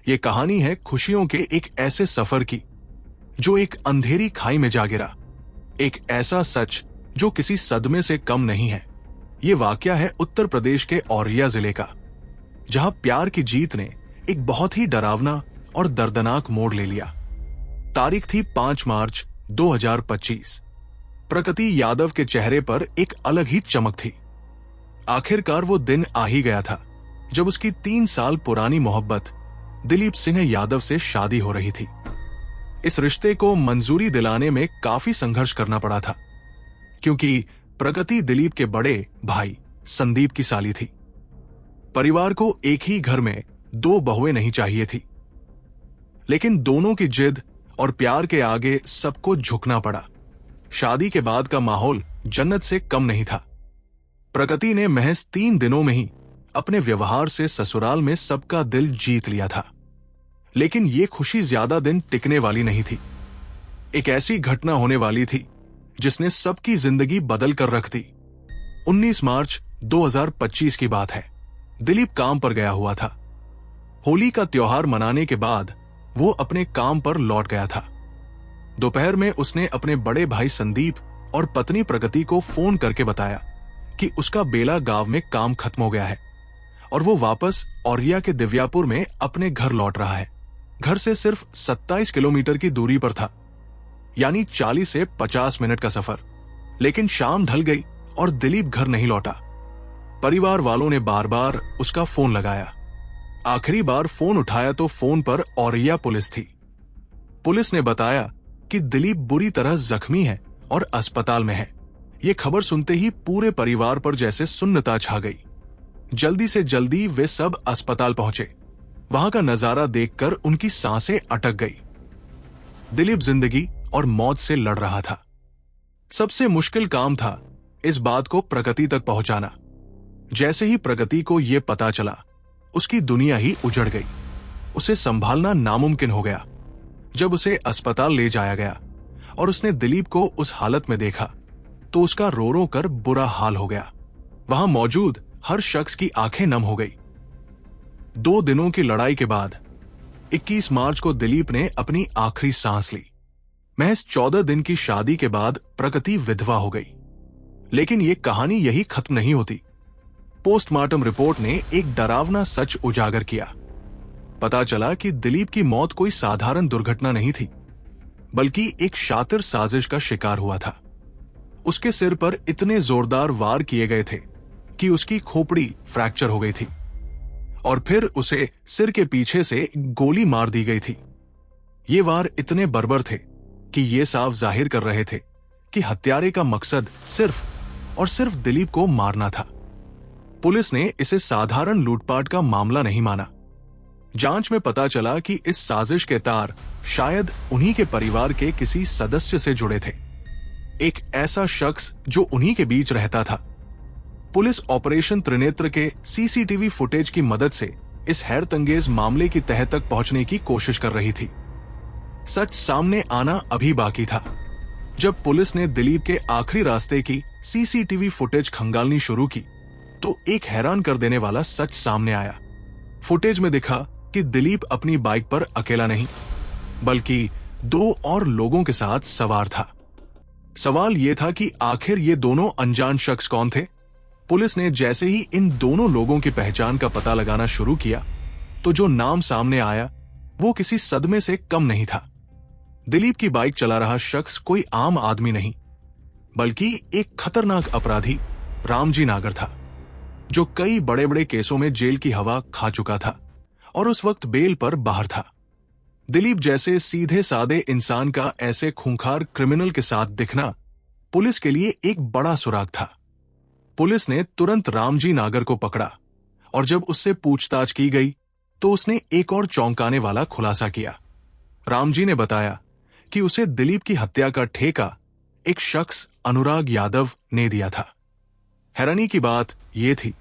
ये कहानी है खुशियों के एक ऐसे सफर की जो एक अंधेरी खाई में जा गिरा, एक ऐसा सच जो किसी सदमे से कम नहीं है। ये वाकया है उत्तर प्रदेश के औरैया जिले का, जहां प्यार की जीत ने एक बहुत ही डरावना और दर्दनाक मोड़ ले लिया। तारीख थी 5 मार्च 2025। प्रकृति यादव के चेहरे पर एक अलग ही चमक थी। आखिरकार वो दिन आ ही गया था जब उसकी 3 साल पुरानी मोहब्बत दिलीप सिंह यादव से शादी हो रही थी। इस रिश्ते को मंजूरी दिलाने में काफी संघर्ष करना पड़ा था, क्योंकि प्रगति दिलीप के बड़े भाई संदीप की साली थी। परिवार को एक ही घर में 2 बहुएं नहीं चाहिए थी, लेकिन दोनों की जिद और प्यार के आगे सबको झुकना पड़ा। शादी के बाद का माहौल जन्नत से कम नहीं था। प्रगति ने महज 3 दिनों में ही अपने व्यवहार से ससुराल में सबका दिल जीत लिया था। लेकिन ये खुशी ज्यादा दिन टिकने वाली नहीं थी। एक ऐसी घटना होने वाली थी जिसने सबकी जिंदगी बदल कर रख दी। 19 मार्च 2025 की बात है। दिलीप काम पर गया हुआ था। होली का त्योहार मनाने के बाद वो अपने काम पर लौट गया था। दोपहर में उसने अपने बड़े भाई संदीप और पत्नी प्रगति को फोन करके बताया कि उसका बेला गांव में काम खत्म हो गया है और वो वापस औरैया के दिव्यापुर में अपने घर लौट रहा है। घर से सिर्फ 27 किलोमीटर की दूरी पर था, यानी 40 से 50 मिनट का सफर। लेकिन शाम ढल गई और दिलीप घर नहीं लौटा। परिवार वालों ने बार बार उसका फोन लगाया। आखिरी बार फोन उठाया तो फोन पर औरैया पुलिस थी। पुलिस ने बताया कि दिलीप बुरी तरह जख्मी है और अस्पताल में है। ये खबर सुनते ही पूरे परिवार पर जैसे सुन्नता छा गई। जल्दी से जल्दी वे सब अस्पताल पहुंचे। वहां का नजारा देखकर उनकी सांसें अटक गई। दिलीप जिंदगी और मौत से लड़ रहा था। सबसे मुश्किल काम था इस बात को प्रगति तक पहुंचाना। जैसे ही प्रगति को यह पता चला, उसकी दुनिया ही उजड़ गई। उसे संभालना नामुमकिन हो गया। जब उसे अस्पताल ले जाया गया और उसने दिलीप को उस हालत में देखा तो उसका रो रो कर बुरा हाल हो गया। वहां मौजूद हर शख्स की आंखें नम हो गई। 2 दिनों की लड़ाई के बाद 21 मार्च को दिलीप ने अपनी आखिरी सांस ली। महज 14 दिन की शादी के बाद प्रगति विधवा हो गई। लेकिन यह कहानी यही खत्म नहीं होती। पोस्टमार्टम रिपोर्ट ने एक डरावना सच उजागर किया। पता चला कि दिलीप की मौत कोई साधारण दुर्घटना नहीं थी, बल्कि एक शातिर साजिश का शिकार हुआ था। उसके सिर पर इतने जोरदार वार किए गए थे कि उसकी खोपड़ी फ्रैक्चर हो गई थी और फिर उसे सिर के पीछे से गोली मार दी गई थी। ये वार इतने बर्बर थे कि ये साफ जाहिर कर रहे थे कि हत्यारे का मकसद सिर्फ और सिर्फ दिलीप को मारना था। पुलिस ने इसे साधारण लूटपाट का मामला नहीं माना। जांच में पता चला कि इस साजिश के तार शायद उन्हीं के परिवार के किसी सदस्य से जुड़े थे, एक ऐसा शख्स जो उन्हीं के बीच रहता था। पुलिस ऑपरेशन त्रिनेत्र के सीसीटीवी फुटेज की मदद से इस हैरतअंगेज मामले की तह तक पहुंचने की कोशिश कर रही थी। सच सामने आना अभी बाकी था। जब पुलिस ने दिलीप के आखिरी रास्ते की सीसीटीवी फुटेज खंगालनी शुरू की तो एक हैरान कर देने वाला सच सामने आया। फुटेज में दिखा कि दिलीप अपनी बाइक पर अकेला नहीं, बल्कि 2 और लोगों के साथ सवार था। सवाल यह था कि आखिर ये दोनों अनजान शख्स कौन थे। पुलिस ने जैसे ही इन दोनों लोगों की पहचान का पता लगाना शुरू किया तो जो नाम सामने आया वो किसी सदमे से कम नहीं था। दिलीप की बाइक चला रहा शख्स कोई आम आदमी नहीं, बल्कि एक खतरनाक अपराधी रामजी नागर था, जो कई बड़े बड़े केसों में जेल की हवा खा चुका था और उस वक्त बेल पर बाहर था। दिलीप जैसे सीधे सादे इंसान का ऐसे खूंखार क्रिमिनल के साथ दिखना पुलिस के लिए एक बड़ा सुराग था। पुलिस ने तुरंत रामजी नागर को पकड़ा और जब उससे पूछताछ की गई तो उसने एक और चौंकाने वाला खुलासा किया। रामजी ने बताया कि उसे दिलीप की हत्या का ठेका एक शख्स अनुराग यादव ने दिया था। हैरानी की बात यह थी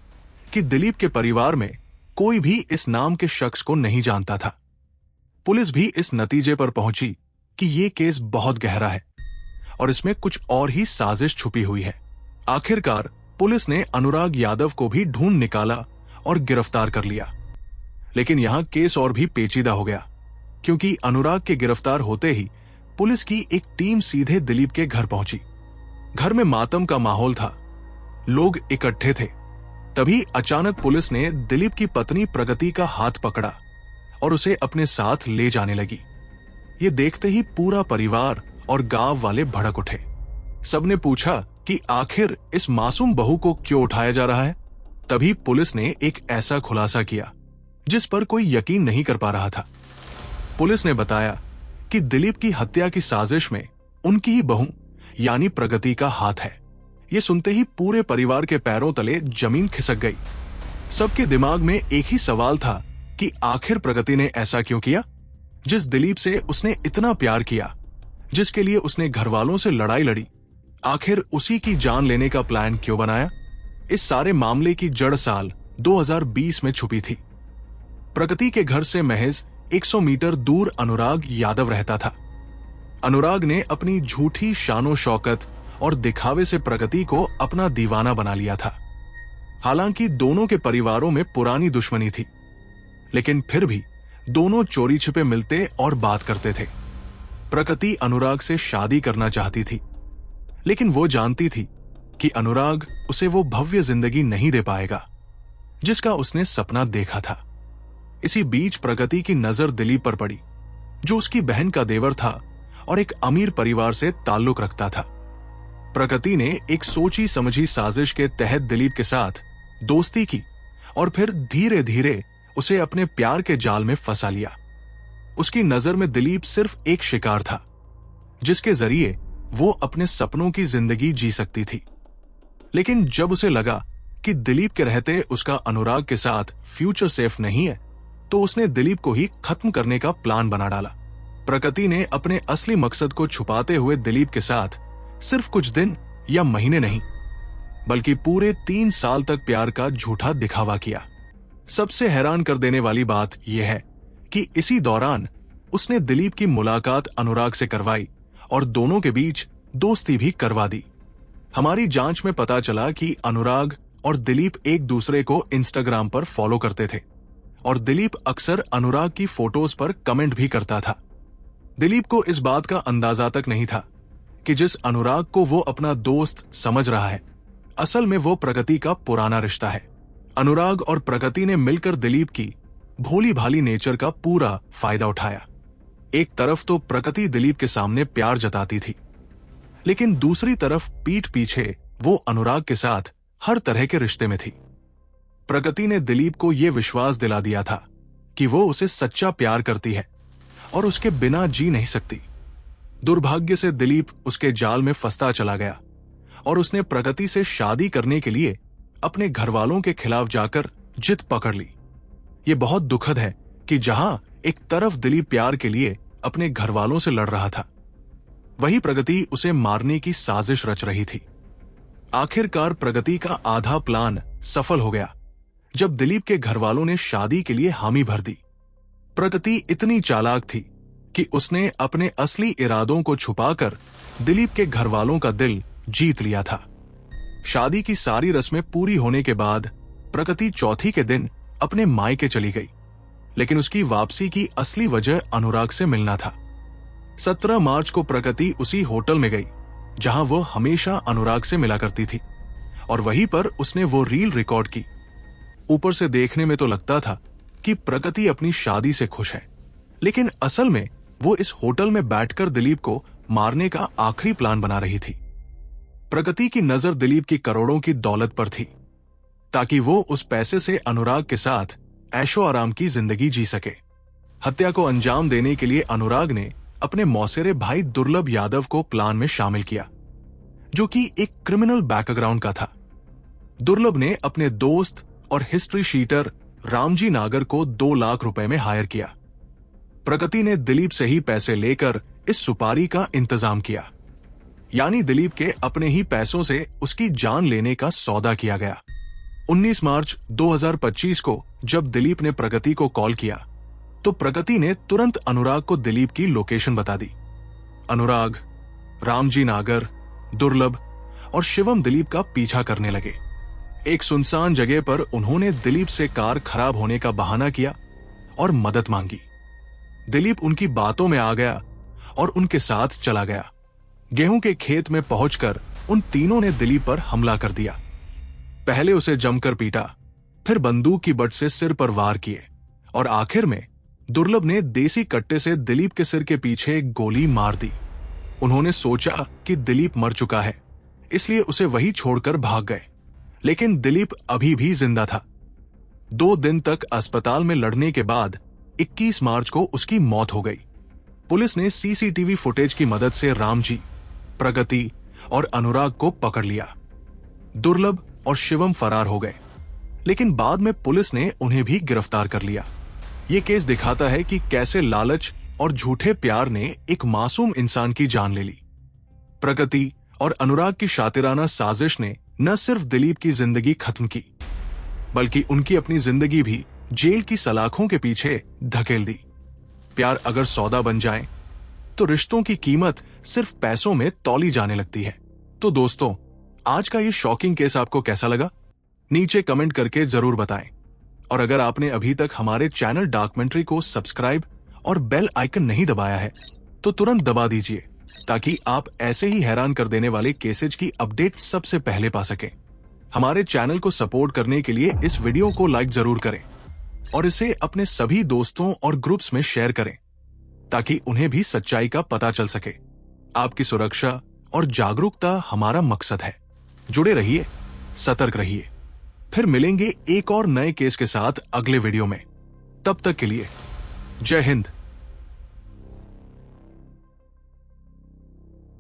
कि दिलीप के परिवार में कोई भी इस नाम के शख्स को नहीं जानता था। पुलिस भी इस नतीजे पर पहुंची कि यह केस बहुत गहरा है और इसमें कुछ और ही साजिश छुपी हुई है। आखिरकार पुलिस ने अनुराग यादव को भी ढूंढ निकाला और गिरफ्तार कर लिया। लेकिन यहां केस और भी पेचीदा हो गया, क्योंकि अनुराग के गिरफ्तार होते ही पुलिस की एक टीम सीधे दिलीप के घर पहुंची। घर में मातम का माहौल था, लोग इकट्ठे थे। तभी अचानक पुलिस ने दिलीप की पत्नी प्रगति का हाथ पकड़ा और उसे अपने साथ ले जाने लगी। ये देखते ही पूरा परिवार और गांव वाले भड़क उठे। सबने पूछा कि आखिर इस मासूम बहू को क्यों उठाया जा रहा है। तभी पुलिस ने एक ऐसा खुलासा किया जिस पर कोई यकीन नहीं कर पा रहा था। पुलिस ने बताया कि दिलीप की हत्या की साजिश में उनकी ही बहू यानी प्रगति का हाथ है। ये सुनते ही पूरे परिवार के पैरों तले जमीन खिसक गई। सबके दिमाग में एक ही सवाल था कि आखिर प्रगति ने ऐसा क्यों किया। जिस दिलीप से उसने इतना प्यार किया, जिसके लिए उसने घर वालों से लड़ाई लड़ी, आखिर उसी की जान लेने का प्लान क्यों बनाया। इस सारे मामले की जड़ साल 2020 में छुपी थी। प्रगति के घर से महज 100 मीटर दूर अनुराग यादव रहता था। अनुराग ने अपनी झूठी शानो शौकत और दिखावे से प्रगति को अपना दीवाना बना लिया था। हालांकि दोनों के परिवारों में पुरानी दुश्मनी थी, लेकिन फिर भी दोनों चोरी छिपे मिलते और बात करते थे। प्रगति अनुराग से शादी करना चाहती थी, लेकिन वो जानती थी कि अनुराग उसे वो भव्य जिंदगी नहीं दे पाएगा जिसका उसने सपना देखा था। इसी बीच प्रगति की नजर दिलीप पर पड़ी, जो उसकी बहन का देवर था और एक अमीर परिवार से ताल्लुक रखता था। प्रगति ने एक सोची समझी साजिश के तहत दिलीप के साथ दोस्ती की और फिर धीरे धीरे उसे अपने प्यार के जाल में फंसा लिया। उसकी नजर में दिलीप सिर्फ एक शिकार था, जिसके जरिए वो अपने सपनों की जिंदगी जी सकती थी। लेकिन जब उसे लगा कि दिलीप के रहते उसका अनुराग के साथ फ्यूचर सेफ नहीं है, तो उसने दिलीप को ही खत्म करने का प्लान बना डाला। प्रगति ने अपने असली मकसद को छुपाते हुए दिलीप के साथ सिर्फ कुछ दिन या महीने नहीं, बल्कि पूरे 3 साल तक प्यार का झूठा दिखावा किया। सबसे हैरान कर देने वाली बात यह है कि इसी दौरान उसने दिलीप की मुलाकात अनुराग से करवाई और दोनों के बीच दोस्ती भी करवा दी। हमारी जांच में पता चला कि अनुराग और दिलीप एक दूसरे को इंस्टाग्राम पर फॉलो करते थे और दिलीप अक्सर अनुराग की फोटोज पर कमेंट भी करता था। दिलीप को इस बात का अंदाजा तक नहीं था कि जिस अनुराग को वो अपना दोस्त समझ रहा है, असल में वो प्रगति का पुराना रिश्ता है। अनुराग और प्रगति ने मिलकर दिलीप की भोली भाली नेचर का पूरा फायदा उठाया। एक तरफ तो प्रगति दिलीप के सामने प्यार जताती थी, लेकिन दूसरी तरफ पीठ पीछे वो अनुराग के साथ हर तरह के रिश्ते में थी। प्रगति ने दिलीप को यह विश्वास दिला दिया था कि वो उसे सच्चा प्यार करती है और उसके बिना जी नहीं सकती। दुर्भाग्य से दिलीप उसके जाल में फंसता चला गया और उसने प्रगति से शादी करने के लिए अपने घर वालों के खिलाफ जाकर जिद पकड़ ली। ये बहुत दुखद है कि जहां एक तरफ दिलीप प्यार के लिए अपने घर वालों से लड़ रहा था, वही प्रगति उसे मारने की साजिश रच रही थी। आखिरकार प्रगति का आधा प्लान सफल हो गया जब दिलीप के घर वालों ने शादी के लिए हामी भर दी। प्रगति इतनी चालाक थी कि उसने अपने असली इरादों को छुपाकर दिलीप के घर वालों का दिल जीत लिया था। शादी की सारी रस्में पूरी होने के बाद प्रगति चौथी के दिन अपने मायके चली गई, लेकिन उसकी वापसी की असली वजह अनुराग से मिलना था। 17 मार्च को प्रगति उसी होटल में गई जहां वो हमेशा अनुराग से मिला करती थी और वहीं पर उसने वो रील रिकॉर्ड की। ऊपर से देखने में तो लगता था कि प्रगति अपनी शादी से खुश है, लेकिन असल में वो इस होटल में बैठकर दिलीप को मारने का आखिरी प्लान बना रही थी। प्रगति की नजर दिलीप की करोड़ों की दौलत पर थी, ताकि वो उस पैसे से अनुराग के साथ ऐशो आराम की जिंदगी जी सके। हत्या को अंजाम देने के लिए अनुराग ने अपने मौसेरे भाई दुर्लभ यादव को प्लान में शामिल किया, जो कि एक क्रिमिनल बैकग्राउंड का था। दुर्लभ ने अपने दोस्त और हिस्ट्री शीटर रामजी नागर को 2 लाख रुपए में हायर किया। प्रगति ने दिलीप से ही पैसे लेकर इस सुपारी का इंतजाम किया, यानी दिलीप के अपने ही पैसों से उसकी जान लेने का सौदा किया गया। 19 मार्च 2025 को जब दिलीप ने प्रगति को कॉल किया, तो प्रगति ने तुरंत अनुराग को दिलीप की लोकेशन बता दी। अनुराग, रामजी नागर, दुर्लभ और शिवम दिलीप का पीछा करने लगे। एक सुनसान जगह पर उन्होंने दिलीप से कार खराब होने का बहाना किया और मदद मांगी। दिलीप उनकी बातों में आ गया और उनके साथ चला गया। गेहूं के खेत में पहुंचकर उन तीनों ने दिलीप पर हमला कर दिया। पहले उसे जमकर पीटा, फिर बंदूक की बट से सिर पर वार किए और आखिर में दुर्लभ ने देसी कट्टे से दिलीप के सिर के पीछे एक गोली मार दी। उन्होंने सोचा कि दिलीप मर चुका है, इसलिए उसे वही छोड़कर भाग गए, लेकिन दिलीप अभी भी जिंदा था। 2 दिन तक अस्पताल में लड़ने के बाद 21 मार्च को उसकी मौत हो गई। पुलिस ने सीसीटीवी फुटेज की मदद से रामजी, प्रगति और अनुराग को पकड़ लिया। दुर्लभ और शिवम फरार हो गए, लेकिन बाद में पुलिस ने उन्हें भी गिरफ्तार कर लिया। ये केस दिखाता है कि कैसे लालच और झूठे प्यार ने एक मासूम इंसान की जान ले ली। प्रगति और अनुराग की शातिराना साजिश ने न सिर्फ दिलीप की जिंदगी खत्म की, बल्कि उनकी अपनी जिंदगी भी जेल की सलाखों के पीछे धकेल दी। प्यार अगर सौदा बन जाए तो रिश्तों की कीमत सिर्फ पैसों में तौली जाने लगती है। तो दोस्तों, आज का ये शॉकिंग केस आपको कैसा लगा? नीचे कमेंट करके जरूर बताएं। और अगर आपने अभी तक हमारे चैनल डॉक्यूमेंट्री को सब्सक्राइब और बेल आइकन नहीं दबाया है तो तुरंत दबा दीजिए, ताकि आप ऐसे ही हैरान कर देने वाले केसेज की अपडेट सबसे पहले पा सकें। हमारे चैनल को सपोर्ट करने के लिए इस वीडियो को लाइक जरूर करें और इसे अपने सभी दोस्तों और ग्रुप्स में शेयर करें, ताकि उन्हें भी सच्चाई का पता चल सके। आपकी सुरक्षा और जागरूकता हमारा मकसद है। जुड़े रहिए, सतर्क रहिए। फिर मिलेंगे एक और नए केस के साथ अगले वीडियो में। तब तक के लिए जय हिंद।